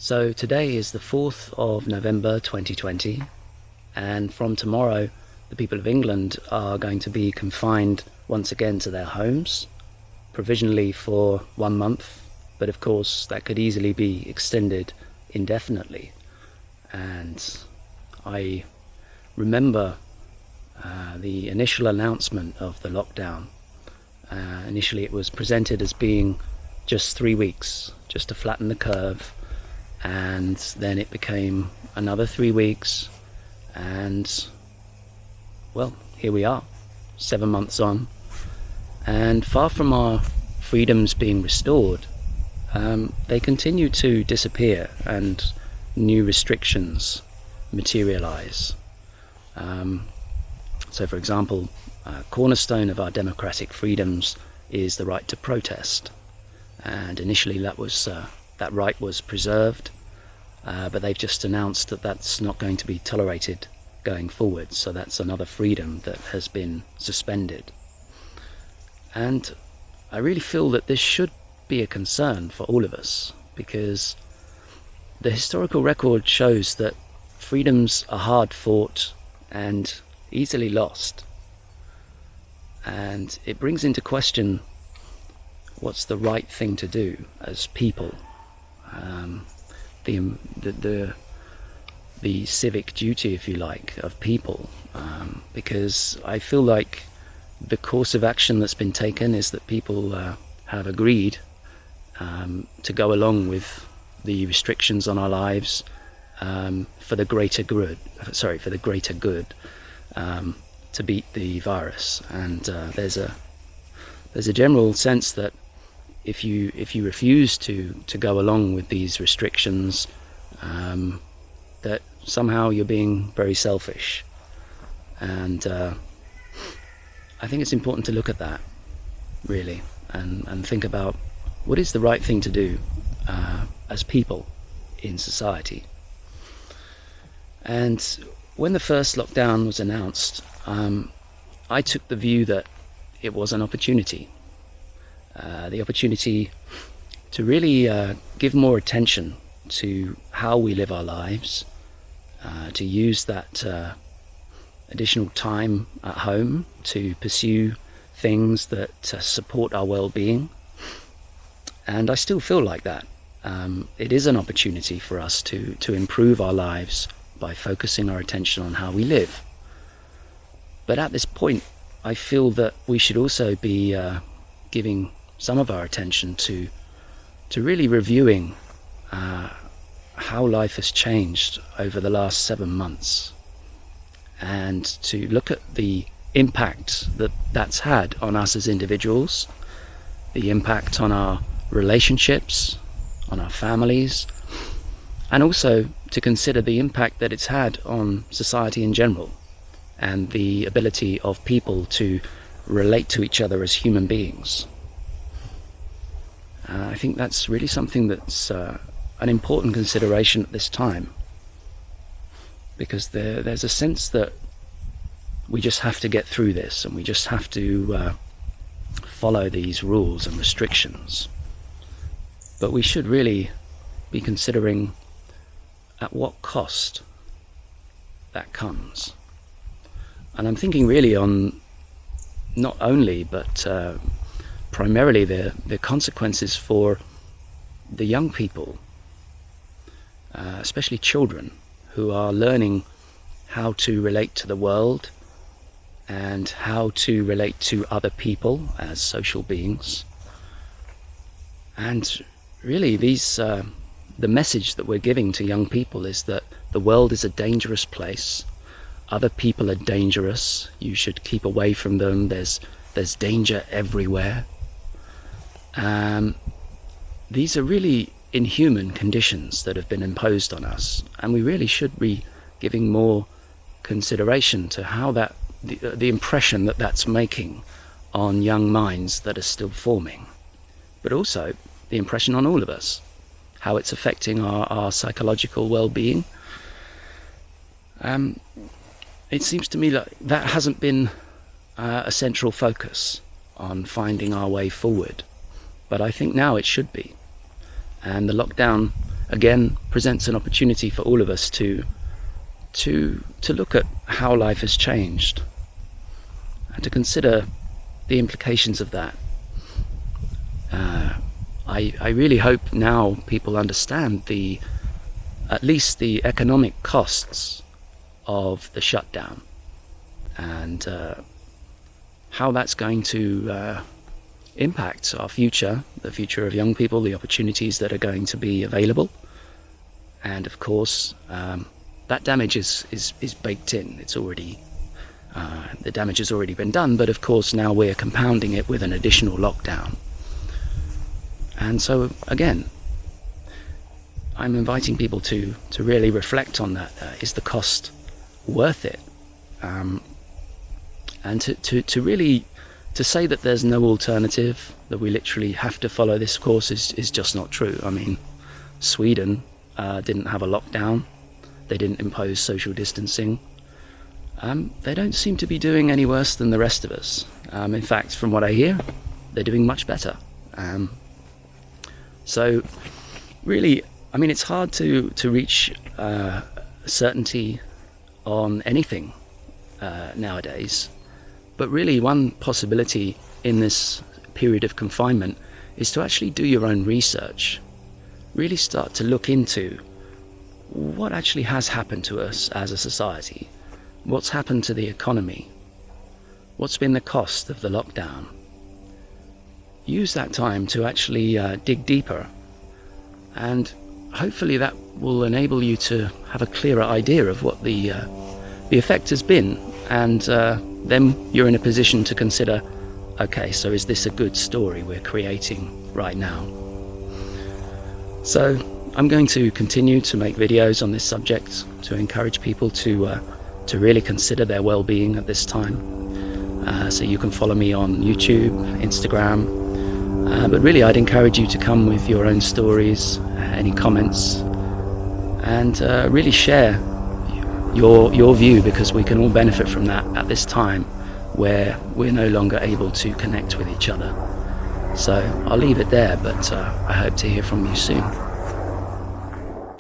So today is the 4th of November 2020, and from tomorrow the people of England are going to be confined once again to their homes, provisionally for 1 month, but of course that could easily be extended indefinitely. And I remember the initial announcement of the lockdown. Initially it was presented as being just 3 weeks, just to flatten the curve, and then it became another 3 weeks, and well, here we are, 7 months on, and far from our freedoms being restored, they continue to disappear and new restrictions materialize. So for example, a cornerstone of our democratic freedoms is the right to protest, and initially that right was preserved, but they've just announced that that's not going to be tolerated going forward, so that's another freedom that has been suspended. And I really feel that this should be a concern for all of us, because the historical record shows that freedoms are hard fought and easily lost, and it brings into question what's the right thing to do as people. The civic duty, if you like, of people, because I feel like the course of action that's been taken is that people have agreed to go along with the restrictions on our lives for the greater good. For the greater good, to beat the virus. And there's a general sense that if you refuse to go along with these restrictions, that somehow you're being very selfish. And I think it's important to look at that, really, and think about what is the right thing to do as people in society. And when the first lockdown was announced, I took the view that it was an opportunity. The opportunity to really give more attention to how we live our lives, to use that additional time at home to pursue things that support our well-being. And I still feel like that. It is an opportunity for us to improve our lives by focusing our attention on how we live. But at this point, I feel that we should also be giving some of our attention to really reviewing how life has changed over the last 7 months, and to look at the impact that that's had on us as individuals, the impact on our relationships, on our families, and also to consider the impact that it's had on society in general, and the ability of people to relate to each other as human beings. I think that's really something that's an important consideration at this time, because there's a sense that we just have to get through this, and we just have to follow these rules and restrictions. But we should really be considering at what cost that comes. And I'm thinking really on not only, but primarily the consequences for the young people, especially children, who are learning how to relate to the world and how to relate to other people as social beings. And really the message that we're giving to young people is that the world is a dangerous place. Other people are dangerous. You should keep away from them. There's danger everywhere. These are really inhuman conditions that have been imposed on us, and we really should be giving more consideration to how the impression that that's making on young minds that are still forming, but also the impression on all of us, how it's affecting our psychological well-being. It seems to me like that hasn't been a central focus on finding our way forward, but I think now it should be. And the lockdown again presents an opportunity for all of us to look at how life has changed and to consider the implications of that. I really hope now people understand at least the economic costs of the shutdown, and how that's going to impact our future, the future of young people, the opportunities that are going to be available. And of course, that damage is baked in. It's already, the damage has already been done, but of course now we're compounding it with an additional lockdown. And so again, I'm inviting people to really reflect on that. Is the cost worth it? And to really to say that there's no alternative, that we literally have to follow this course is just not true. I mean, Sweden didn't have a lockdown. They didn't impose social distancing. They don't seem to be doing any worse than the rest of us. In fact, from what I hear, they're doing much better. So really, I mean, it's hard to reach certainty on anything nowadays. But really, one possibility in this period of confinement is to actually do your own research. Really start to look into what actually has happened to us as a society. What's happened to the economy? What's been the cost of the lockdown? Use that time to actually dig deeper, and hopefully that will enable you to have a clearer idea of what the effect has been, and then you're in a position to consider, okay, so is this a good story we're creating right now? So I'm going to continue to make videos on this subject to encourage people to really consider their well-being at this time. So you can follow me on YouTube, Instagram, but really I'd encourage you to come with your own stories, any comments, and really share your view, because we can all benefit from that at this time where we're no longer able to connect with each other. So I'll leave it there, but I hope to hear from you soon.